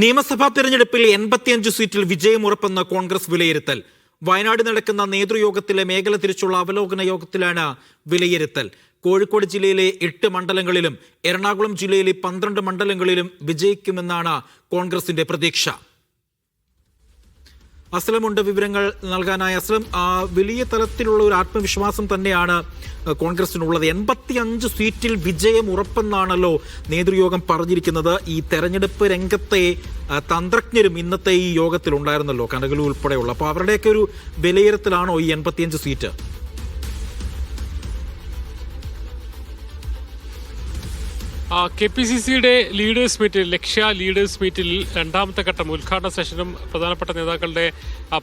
നിയമസഭാ തെരഞ്ഞെടുപ്പിൽ 85 സീറ്റിൽ വിജയമുറപ്പെന്ന കോൺഗ്രസ് വിലയിരുത്തൽ. വയനാട് നടക്കുന്ന നേതൃയോഗത്തിലെ മേഖല തിരിച്ചുള്ള അവലോകന യോഗത്തിലാണ് വിലയിരുത്തൽ. കോഴിക്കോട് ജില്ലയിലെ 8 മണ്ഡലങ്ങളിലും എറണാകുളം ജില്ലയിലെ 12 മണ്ഡലങ്ങളിലും വിജയിക്കുമെന്നാണ് കോൺഗ്രസിന്റെ പ്രതീക്ഷ. അസ്ലമുണ്ട് വിവരങ്ങൾ നൽകാനായി. അസ്ലം, വലിയ തലത്തിലുള്ള ഒരു ആത്മവിശ്വാസം തന്നെയാണ് കോൺഗ്രസിനുള്ളത്. 85 സീറ്റിൽ വിജയം ഉറപ്പെന്നാണല്ലോ നേതൃയോഗം പറഞ്ഞിരിക്കുന്നത്. ഈ തെരഞ്ഞെടുപ്പ് രംഗത്തെ തന്ത്രജ്ഞരും ഇന്നത്തെ ഈ യോഗത്തിൽ ഉണ്ടായിരുന്നല്ലോ, കനകലു ഉൾപ്പെടെയുള്ള. അപ്പോൾ അവരുടെയൊക്കെ ഒരു വിലയിരുത്തലാണോ ഈ 85 സീറ്റ്? KPCCയുടെ ലീഡേഴ്സ് മീറ്റിൽ, ലക്ഷ്യ ലീഡേഴ്സ് മീറ്റിൽ രണ്ടാമത്തെ ഘട്ടം ഉദ്ഘാടന സെഷനും പ്രധാനപ്പെട്ട നേതാക്കളുടെ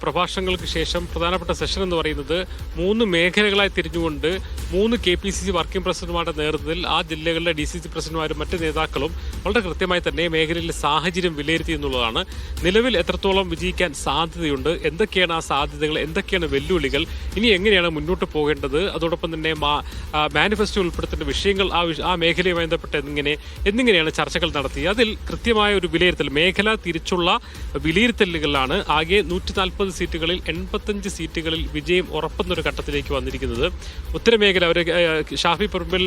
പ്രഭാഷണങ്ങൾക്ക് ശേഷം പ്രധാനപ്പെട്ട സെഷൻ എന്ന് പറയുന്നത് 3 മേഖലകളായി തിരിഞ്ഞുകൊണ്ട് 3 KPCC വർക്കിംഗ് പ്രസിഡന്റുമാരുടെ നേതൃത്വത്തിൽ ആ ജില്ലകളിലെ DCC പ്രസിഡന്റുമാരും മറ്റ് നേതാക്കളും വളരെ കൃത്യമായി തന്നെ മേഖലയിലെ സാഹചര്യം വിലയിരുത്തി എന്നുള്ളതാണ്. നിലവിൽ എത്രത്തോളം വിജയിക്കാൻ സാധ്യതയുണ്ട്, എന്തൊക്കെയാണ് ആ സാധ്യതകൾ, എന്തൊക്കെയാണ് വെല്ലുവിളികൾ, ഇനി എങ്ങനെയാണ് മുന്നോട്ട് പോകേണ്ടത്, അതോടൊപ്പം തന്നെ മാനിഫെസ്റ്റോ ഉൾപ്പെടുത്തേണ്ട വിഷയങ്ങൾ ആ മേഖലയുമായി ബന്ധപ്പെട്ട് എന്നിങ്ങനെയാണ് ചർച്ചകൾ നടത്തിയത്. അതിൽ കൃത്യമായ ഒരു വിലയിരുത്തൽ, മേഖല തിരിച്ചുള്ള വിലയിരുത്തലുകളാണ്. ആകെ 140 സീറ്റുകളിൽ 85 സീറ്റുകളിൽ വിജയം ഉറപ്പെന്നൊരു ഘട്ടത്തിലേക്ക് വന്നിരിക്കുന്നത്. ഉത്തരമേഖല, അവർ ഷാഫി പറമ്പിൽ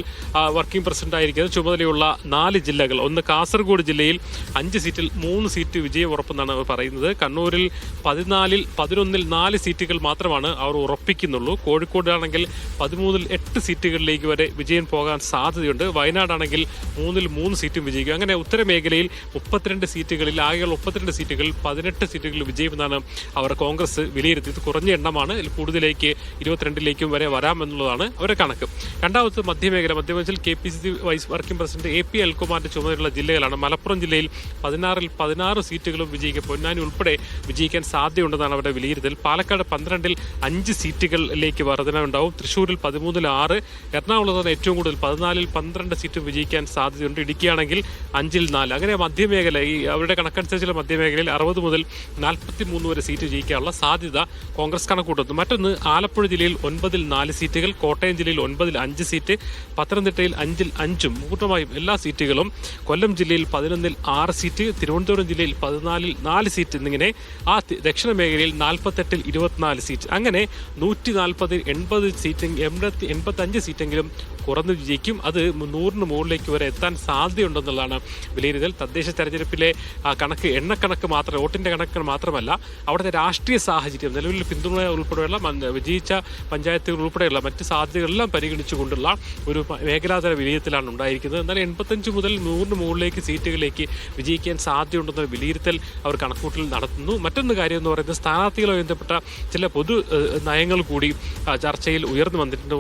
വർക്കിംഗ് പ്രസിഡന്റ് ആയിരിക്കുന്നത് ചുമതലയുള്ള 4 ജില്ലകൾ, ഒന്ന് കാസർഗോഡ് ജില്ലയിൽ 5 സീറ്റിൽ 3 സീറ്റ് വിജയം ഉറപ്പെന്നാണ് അവർ പറയുന്നത്. കണ്ണൂരിൽ 14-ൽ 11-ൽ 4 സീറ്റുകൾ മാത്രമാണ് അവർ ഉറപ്പിക്കുന്നുള്ളൂ. കോഴിക്കോടാണെങ്കിൽ 13-ൽ 8 സീറ്റുകളിലേക്ക് വരെ വിജയം പോകാൻ സാധ്യതയുണ്ട്. വയനാടാണെങ്കിൽ 3-ൽ 3 സീറ്റും വിജയിക്കും. അങ്ങനെ ഉത്തരമേഖലയിൽ 32 സീറ്റുകളിൽ, ആകെയുള്ള 32 സീറ്റുകളിൽ 18 സീറ്റുകളിൽ വിജയിക്കുമെന്നാണ് അവർ കോൺഗ്രസ് വിലയിരുത്തിയത്. കുറഞ്ഞ എണ്ണമാണ്, കൂടുതലേക്ക് 22ലേക്കും വരെ വരാമെന്നുള്ളതാണ് അവരുടെ കണക്ക്. രണ്ടാമത് മധ്യമേഖലയിൽ KPCC vice working president AP അൽകുമാറിന്റെ ചുമതലയുള്ള ജില്ലകളാണ്. മലപ്പുറം ജില്ലയിൽ 16-ൽ 16 സീറ്റുകളും വിജയിക്കും. പൊന്നാനി ഉൾപ്പെടെ വിജയിക്കാൻ സാധ്യതയുണ്ടെന്നാണ് അവരുടെ വിലയിരുത്തൽ. പാലക്കാട് 12-ൽ 5 സീറ്റുകളിലേക്ക് വർധനവുണ്ടാവും. തൃശ്ശൂരിൽ 13-ൽ 6, എറണാകുളത്താണ് ഏറ്റവും കൂടുതൽ 14-ൽ 12 സീറ്റും വിജയിക്കാൻ സാധ്യതയുണ്ട്. ഇടുക്കിയാണെങ്കിൽ 5-ൽ 4. അങ്ങനെ മധ്യമേഖല, ഈ അവരുടെ കണക്കനുസരിച്ചുള്ള മധ്യമേഖലയിൽ 60 മുതൽ 43 വരെ സീറ്റ് ജയിക്കാനുള്ള സാധ്യത കോൺഗ്രസ് കണക്കൂട്ടുന്നു. മറ്റൊന്ന് ആലപ്പുഴ ജില്ലയിൽ 9-ൽ 4 സീറ്റുകൾ, കോട്ടയം ജില്ലയിൽ 9-ൽ 5 സീറ്റ്, പത്തനംതിട്ടയിൽ 5-ൽ 5 പൂർണ്ണമായും എല്ലാ സീറ്റുകളും, കൊല്ലം ജില്ലയിൽ 11-ൽ 6 സീറ്റ്, തിരുവനന്തപുരം ജില്ലയിൽ 14-ൽ 4 സീറ്റ് എന്നിങ്ങനെ ആ ദക്ഷിണ മേഖലയിൽ 48-ൽ 24 സീറ്റ്. അങ്ങനെ 140-ൽ 80 സീറ്റ്, 85 സീറ്റെങ്കിലും കുറഞ്ഞു വിജയിക്കും. അത് 100-ന് മുകളിലേക്ക് വരെ എത്താൻ സാധ്യതയുണ്ടെന്നുള്ളതാണ് വിലയിരുത്തൽ. തദ്ദേശ തെരഞ്ഞെടുപ്പിലെ കണക്ക്, എണ്ണക്കണക്ക് മാത്രം, വോട്ടിന്റെ കണക്ക് മാത്രമല്ല, അവിടുത്തെ രാഷ്ട്രീയ സാഹചര്യം, നിലവിൽ പിന്തുണ ഉൾപ്പെടെയുള്ള വിജയിച്ച പഞ്ചായത്തുകൾ ഉൾപ്പെടെയുള്ള മറ്റ് സാധ്യതകളെല്ലാം പരിഗണിച്ചുകൊണ്ടുള്ള ഒരു മേഖലാതല വിലയിരുത്തലാണ് ഉണ്ടായിരിക്കുന്നത്. എന്നാൽ 85 മുതൽ 100-ന് മുകളിലേക്ക് സീറ്റുകളിലേക്ക് വിജയിക്കാൻ സാധ്യതയുണ്ടെന്ന വിലയിരുത്തൽ അവർ കണക്കൂട്ടൽ നടത്തുന്നു. മറ്റൊന്ന് കാര്യം എന്ന് പറയുന്നത്, സ്ഥാനാർത്ഥികളുമായി ബന്ധപ്പെട്ട ചില പൊതു നയങ്ങൾ കൂടി ചർച്ചയിൽ ഉയർന്നു വന്നിട്ടുണ്ട്.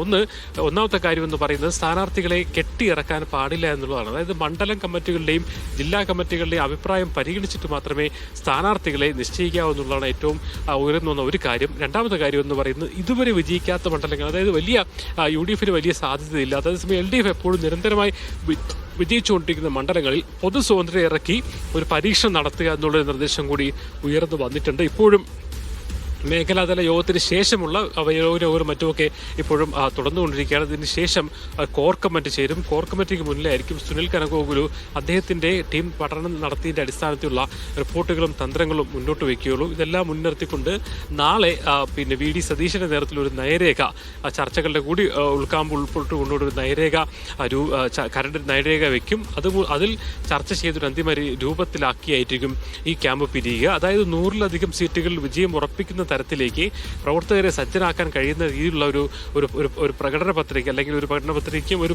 ഒന്നാമത്തെ കാര്യം എന്ന് പറയുന്നത്, സ്ഥാനാർത്ഥികളെ കെട്ടിയിറക്കാൻ പാടില്ല എന്നുള്ളതാണ്. അതായത് മണ്ഡലം കമ്മിറ്റികളുടെയും ജില്ലാ കമ്മിറ്റികളുടെയും അഭിപ്രായം പരിഗണിച്ചിട്ട് മാത്രമേ സ്ഥാനാർത്ഥികളെ നിശ്ചയിക്കാവൂ എന്നുള്ളതാണ് ഏറ്റവും ഉയർന്നു വന്ന ഒരു കാര്യം. രണ്ടാമത്തെ കാര്യം എന്ന് പറയുന്നത്, ഇതുവരെ വിജയിക്കാത്ത മണ്ഡലങ്ങൾ, അതായത് വലിയ UDFന് വലിയ സാധ്യതയില്ല, അതേസമയം LDF എപ്പോഴും നിരന്തരമായി വിജയിച്ചുകൊണ്ടിരിക്കുന്ന മണ്ഡലങ്ങളിൽ പൊതു സ്വാതന്ത്ര്യം ഇറക്കി ഒരു പരീക്ഷണം നടത്തുക എന്നുള്ള നിർദ്ദേശം കൂടി ഉയർന്നു വന്നിട്ടുണ്ട്. ഇപ്പോഴും മേഖലാതല യോഗത്തിന് ശേഷമുള്ള അവലോകനവും മറ്റുമൊക്കെ ഇപ്പോഴും തുടർന്നുകൊണ്ടിരിക്കുകയാണ്. ഇതിന് ശേഷം കോർ കമ്മിറ്റി ചേരും. കോർ കമ്മിറ്റിക്ക് മുന്നിലായിരിക്കും സുനിൽ കനകോഗുരു അദ്ദേഹത്തിൻ്റെ ടീം പഠനം നടത്തിയതിൻ്റെ അടിസ്ഥാനത്തിലുള്ള റിപ്പോർട്ടുകളും തന്ത്രങ്ങളും മുന്നോട്ട് വയ്ക്കുകയുള്ളൂ. ഇതെല്ലാം മുൻനിർത്തിക്കൊണ്ട് നാളെ VD സതീശൻ്റെ നേതൃത്വത്തിൽ ഒരു നയരേഖ, ചർച്ചകളുടെ കൂടി ഉൾപ്പെട്ടുകൊണ്ടൊരു നയരേഖ, കരട് നയരേഖ വയ്ക്കും. അതിൽ ചർച്ച ചെയ്തൊരു അന്തിമ രൂപത്തിലാക്കിയായിരിക്കും ഈ ക്യാമ്പ് പിരിയുക. അതായത് 100-ലധികം സീറ്റുകളിൽ വിജയം ഉറപ്പിക്കുന്ന തരത്തിലേക്ക് പ്രവർത്തകരെ സജ്ജരാക്കാൻ കഴിയുന്ന രീതിയിലുള്ള ഒരു പ്രകടന പത്രിക, അല്ലെങ്കിൽ ഒരു പഠന പത്രികയ്ക്കും ഒരു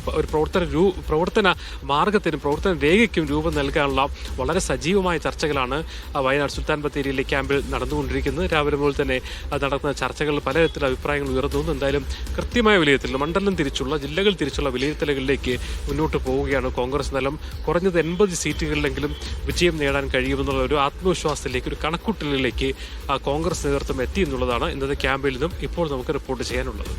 പ്രവർത്തന മാർഗത്തിനും പ്രവർത്തന രേഖയ്ക്കും രൂപം നൽകാനുള്ള വളരെ സജീവമായ ചർച്ചകളാണ് വയനാട് സുൽത്താൻ ബത്തേരിയിലെ ക്യാമ്പിൽ നടന്നുകൊണ്ടിരിക്കുന്നത്. രാവിലെ മുതൽ തന്നെ നടക്കുന്ന ചർച്ചകൾ പലതരത്തിലുള്ള അഭിപ്രായങ്ങൾ ഉയർന്നു. എന്തായാലും കൃത്യമായ വിലയിരുത്തൽ, മണ്ഡലം തിരിച്ചുള്ള, ജില്ലകൾ തിരിച്ചുള്ള വിലയിരുത്തലുകളിലേക്ക് മുന്നോട്ട് പോവുകയാണ് കോൺഗ്രസ്. നിലം കുറഞ്ഞത് 80 സീറ്റുകളിലെങ്കിലും വിജയം നേടാൻ കഴിയുമെന്നുള്ള ഒരു ആത്മവിശ്വാസത്തിലേക്ക്, ഒരു കണക്കൂട്ടലിലേക്ക് കോൺഗ്രസ് നേതൃത്വം എത്തി എന്നുള്ളതാണ് ഇന്നത്തെ ക്യാമ്പിൽ നിന്നും ഇപ്പോൾ നമുക്ക് റിപ്പോർട്ട് ചെയ്യാനുള്ളത്.